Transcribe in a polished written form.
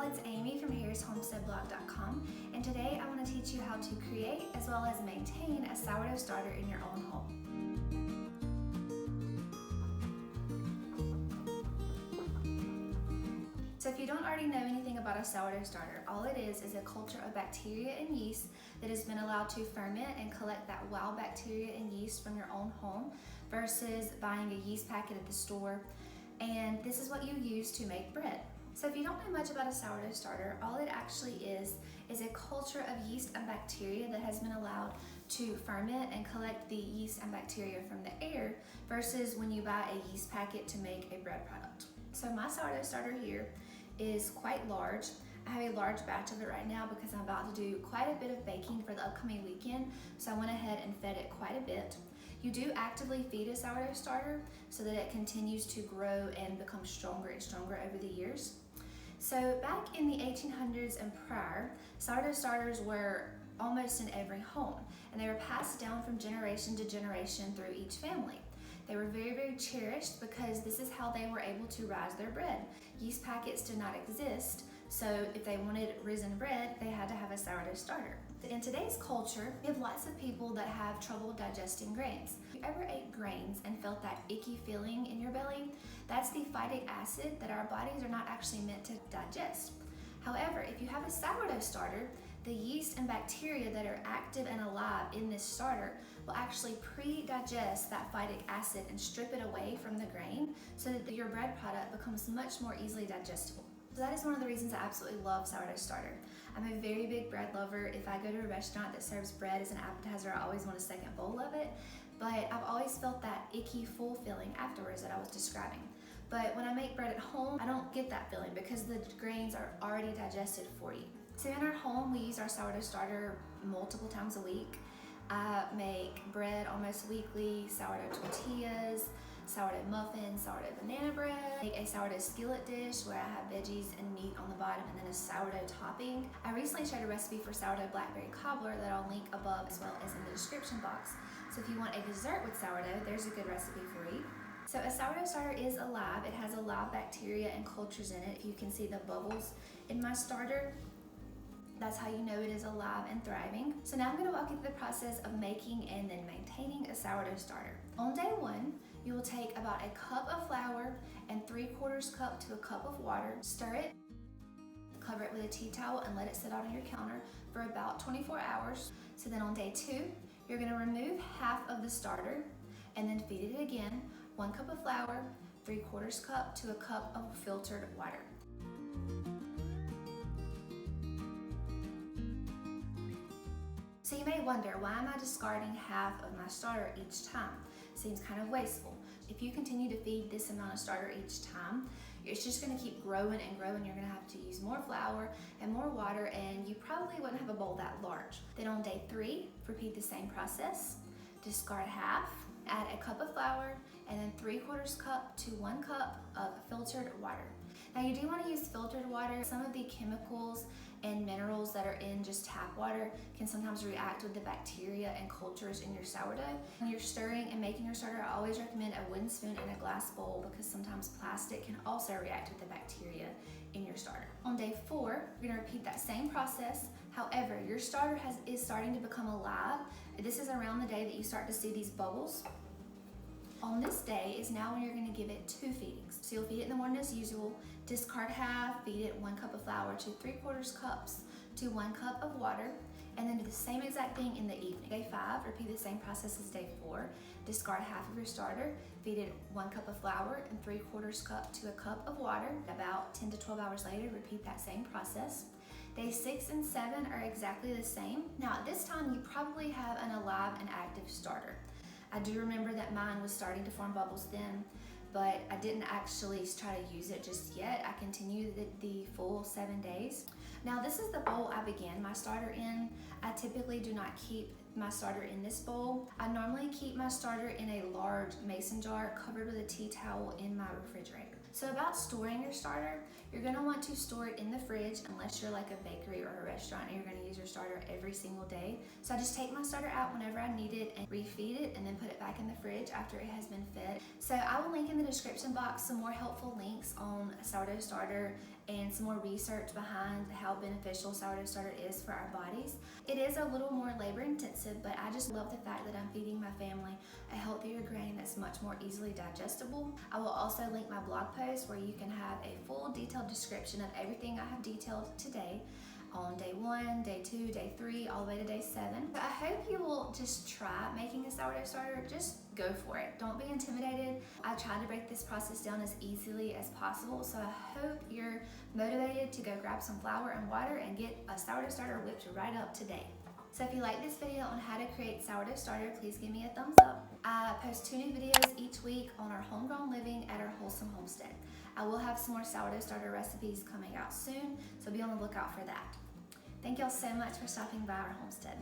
it's Amy from harrishomesteadblog.com, and today I want to teach you how to create as well as maintain a sourdough starter in your own home. So if you don't already know anything about a sourdough starter, all it is a culture of bacteria and yeast that has been allowed to ferment and collect that wild bacteria and yeast from your own home versus buying a yeast packet at the store. And this is what you use to make bread. So if you don't know much about a sourdough starter, all it actually is a culture of yeast and bacteria that has been allowed to ferment and collect the yeast and bacteria from the air versus when you buy a yeast packet to make a bread product. So my sourdough starter here is quite large. I have a large batch of it right now because I'm about to do quite a bit of baking for the upcoming weekend, so I went ahead and fed it quite a bit. You do actively feed a sourdough starter so that it continues to grow and become stronger and stronger over the years. So back in the 1800s and prior, sourdough starters were almost in every home, and they were passed down from generation to generation through each family. They were very, very cherished because this is how they were able to rise their bread. Yeast packets did not exist, so if they wanted risen bread, they had to have a sourdough starter. In today's culture, we have lots of people that have trouble digesting grains. If you ever ate grains and felt that icky feeling in your belly, that's the phytic acid that our bodies are not actually meant to digest. However, if you have a sourdough starter, the yeast and bacteria that are active and alive in this starter will actually pre-digest that phytic acid and strip it away from the grain so that your bread product becomes much more easily digestible. So that is one of the reasons I absolutely love sourdough starter. I'm a very big bread lover. If I go to a restaurant that serves bread as an appetizer, I always want a second bowl of it. But I've always felt that icky, full feeling afterwards that I was describing. But when I make bread at home, I don't get that feeling because the grains are already digested for you. So in our home, we use our sourdough starter multiple times a week. I make bread almost weekly, sourdough tortillas, sourdough muffins, sourdough banana bread, make a sourdough skillet dish where I have veggies and meat on the bottom and then a sourdough topping. I recently shared a recipe for sourdough blackberry cobbler that I'll link above as well as in the description box. So if you want a dessert with sourdough, there's a good recipe for you. So a sourdough starter is alive. It has alive bacteria and cultures in it. If you can see the bubbles in my starter, that's how you know it is alive and thriving. So now I'm going to walk you through the process of making and then maintaining a sourdough starter. On day one, you will take about a cup of flour and 3/4 cup to a cup of water. Stir it, cover it with a tea towel, and let it sit out on your counter for about 24 hours. So then on day two, you're going to remove half of the starter and then feed it again. 1 cup of flour, 3/4 cup to a cup of filtered water. So you may wonder, why am I discarding half of my starter each time? Seems kind of wasteful. If you continue to feed this amount of starter each time, it's just going to keep growing and growing. You're going to have to use more flour and more water, and you probably wouldn't have a bowl that large. Then on day 3, repeat the same process. Discard half, add a cup of flour, and then 3/4 cup to 1 cup of filtered water. Now you do want to use filtered water. Some of the chemicals and minerals that are in just tap water can sometimes react with the bacteria and cultures in your sourdough. When you're stirring and making your starter, I always recommend a wooden spoon and a glass bowl because sometimes plastic can also react with the bacteria in your starter. On day 4, you're going to repeat that same process. However, your starter is starting to become alive. This is around the day that you start to see these bubbles. On this day is now when you're going to give it 2 feedings. So you'll feed it in the morning as usual, discard half, feed it 1 cup of flour to 3/4 cups to 1 cup of water, and then do the same exact thing in the evening. Day 5, repeat the same process as day 4, discard half of your starter, feed it 1 cup of flour and 3/4 cup to a cup of water. About 10 to 12 hours later, repeat that same process. Day 6 and 7 are exactly the same. Now at this time, you probably have an alive and active starter. I do remember that mine was starting to form bubbles then, but I didn't actually try to use it just yet. I continued the full 7 days. Now this is the bowl I began my starter in. I typically do not keep my starter in this bowl. I normally keep my starter in a large mason jar covered with a tea towel in my refrigerator. So about storing your starter, you're gonna want to store it in the fridge unless you're like a bakery or a restaurant and you're gonna use your starter every single day. So I just take my starter out whenever I need it and refeed it and then put it back in the fridge after it has been fed. So I will link in the description box some more helpful links on a sourdough starter and some more research behind how beneficial sourdough starter is for our bodies. It is a little more labor intensive, but I just love the fact that I'm feeding my family a healthier grain that's much more easily digestible. I will also link my blog post where you can have a full detailed description of everything I have detailed today on day 1, day 2, day 3, all the way to day 7. But I hope you will just try making a sourdough starter. Just go for it. Don't be intimidated. I tried to break this process down as easily as possible, so I hope you're motivated to go grab some flour and water and get a sourdough starter whipped right up today. So if you like this video on how to create sourdough starter, please give me a thumbs up. I post 2 new videos each week on our homegrown living at our Wholesome Homestead. I will have some more sourdough starter recipes coming out soon, so be on the lookout for that. Thank y'all so much for stopping by our homestead.